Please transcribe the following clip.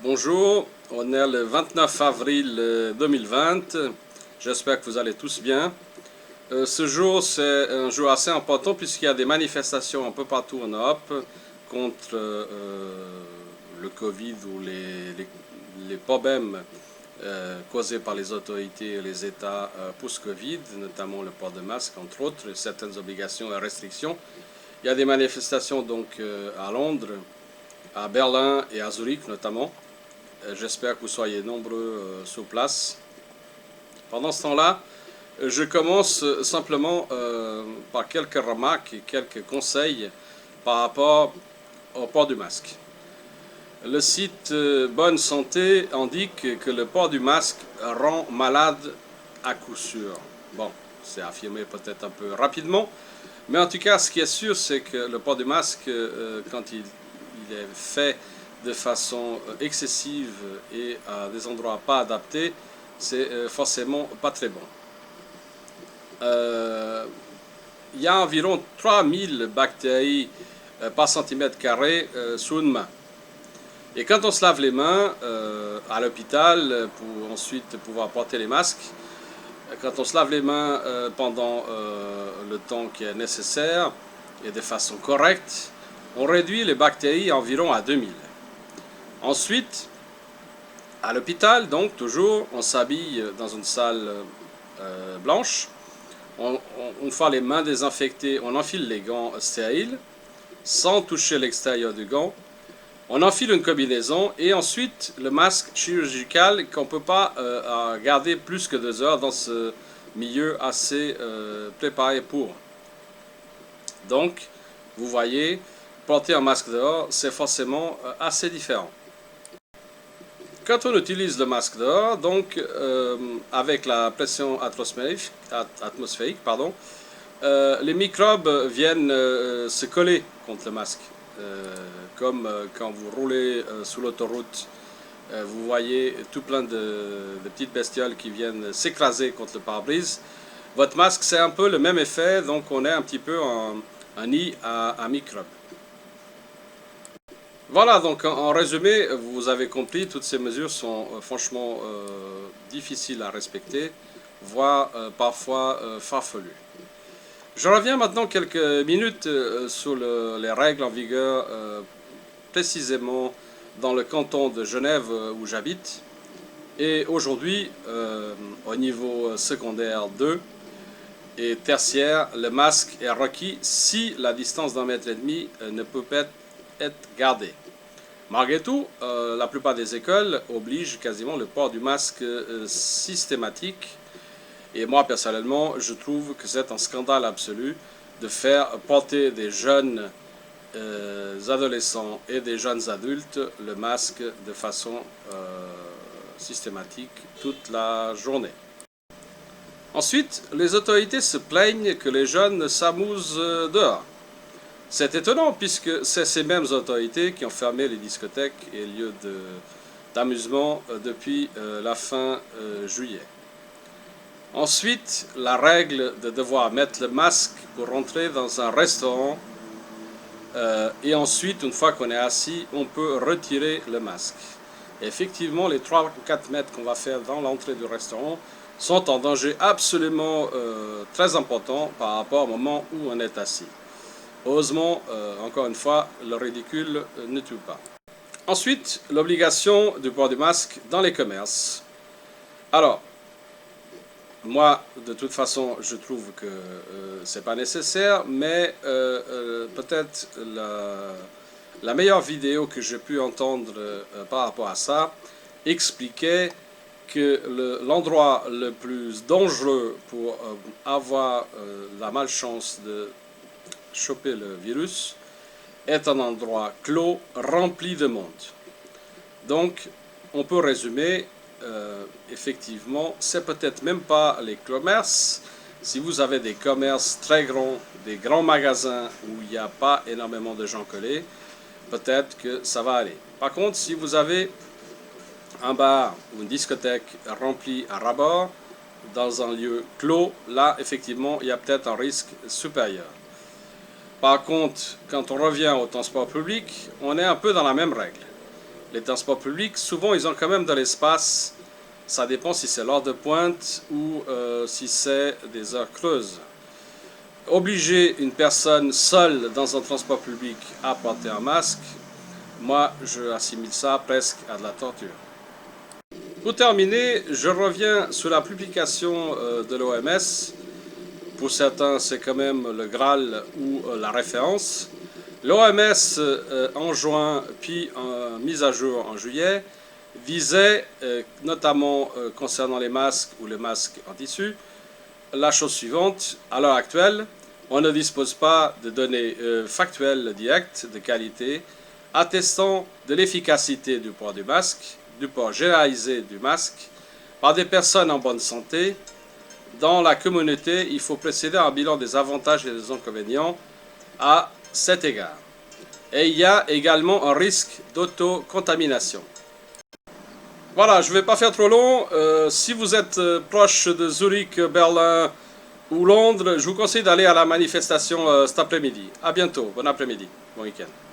Bonjour, on est le 29 avril 2020. J'espère que vous allez tous bien. Ce jour, c'est un jour assez important puisqu'il y a des manifestations un peu partout en Europe contre le Covid ou les problèmes causés par les autorités et les États post-Covid, notamment le port de masque, entre autres, et certaines obligations et restrictions. Il y a des manifestations donc à Londres, à Berlin et à Zurich notamment. J'espère que vous soyez nombreux sur place. Pendant ce temps-là, je commence simplement par quelques remarques et quelques conseils par rapport au port du masque. Le site Bonne Santé indique que le port du masque rend malade à coup sûr. Bon, c'est affirmé peut-être un peu rapidement, mais en tout cas, ce qui est sûr, c'est que le port du masque, quand il est fait de façon excessive et à des endroits pas adaptés, c'est forcément pas très bon. Il y a environ 3000 bactéries par centimètre carré sous une main. Et quand on se lave les mains à l'hôpital pour ensuite pouvoir porter les masques, quand on se lave les mains pendant le temps qui est nécessaire et de façon correcte, on réduit les bactéries environ à 2000. Ensuite, à l'hôpital, donc toujours, on s'habille dans une salle blanche, on fait les mains désinfectées, on enfile les gants stériles, sans toucher l'extérieur du gant, on enfile une combinaison et ensuite le masque chirurgical qu'on ne peut pas garder plus que 2 heures dans ce milieu assez préparé pour. Donc, vous voyez, porter un masque dehors, c'est forcément assez différent. Quand on utilise le masque dehors, donc avec la pression atmosphérique, les microbes viennent se coller contre le masque. Comme quand vous roulez sous l'autoroute, vous voyez tout plein de petites bestioles qui viennent s'écraser contre le pare-brise. Votre masque, c'est un peu le même effet, donc on est un petit peu un nid à microbes. Voilà, donc en résumé, vous avez compris, toutes ces mesures sont franchement difficiles à respecter, voire parfois farfelues. Je reviens maintenant quelques minutes sur les règles en vigueur précisément dans le canton de Genève où j'habite. Et aujourd'hui, au niveau secondaire 2 et tertiaire, le masque est requis si la distance d'1,5 mètre ne peut pas être gardée. Malgré tout, la plupart des écoles obligent quasiment le port du masque systématique. Et moi, personnellement, je trouve que c'est un scandale absolu de faire porter des jeunes adolescents et des jeunes adultes le masque de façon systématique toute la journée. Ensuite, les autorités se plaignent que les jeunes s'amusent dehors. C'est étonnant puisque c'est ces mêmes autorités qui ont fermé les discothèques et lieux d'amusement depuis la fin juillet. Ensuite, la règle de devoir mettre le masque pour rentrer dans un restaurant et ensuite, une fois qu'on est assis, on peut retirer le masque. Et effectivement, les 3 ou 4 mètres qu'on va faire dans l'entrée du restaurant sont en danger absolument très important par rapport au moment où on est assis. Heureusement, encore une fois, le ridicule ne tue pas. Ensuite, l'obligation du port du masque dans les commerces. Alors, moi, de toute façon, je trouve que c'est pas nécessaire, mais peut-être la meilleure vidéo que j'ai pu entendre par rapport à ça expliquait que l'endroit le plus dangereux pour avoir la malchance de choper le virus est un endroit clos, rempli de monde. Donc, on peut résumer, effectivement, c'est peut-être même pas les commerces. Si vous avez des commerces très grands, des grands magasins où il n'y a pas énormément de gens collés, peut-être que ça va aller. Par contre, si vous avez un bar ou une discothèque remplie à ras-bord, dans un lieu clos, là, effectivement, il y a peut-être un risque supérieur. Par contre, quand on revient au transport public, on est un peu dans la même règle. les transports publics, souvent ils ont quand même de l'espace. Ça dépend si c'est l'heure de pointe ou si c'est des heures creuses. Obliger une personne seule dans un transport public à porter un masque, moi je assimile ça presque à de la torture. Pour terminer, je reviens sur la publication de l'OMS. Pour certains, c'est quand même le Graal ou la référence. L'OMS en juin, puis mise à jour en juillet, visait, notamment concernant les masques ou les masques en tissu, la chose suivante. À l'heure actuelle, on ne dispose pas de données factuelles directes de qualité attestant de l'efficacité du port du masque, du port généralisé du masque, par des personnes en bonne santé. Dans la communauté, il faut procéder à un bilan des avantages et des inconvénients à cet égard. Et il y a également un risque d'autocontamination. Voilà, je ne vais pas faire trop long. Si vous êtes proche de Zurich, Berlin ou Londres, je vous conseille d'aller à la manifestation cet après-midi. À bientôt, bon après-midi, bon week-end.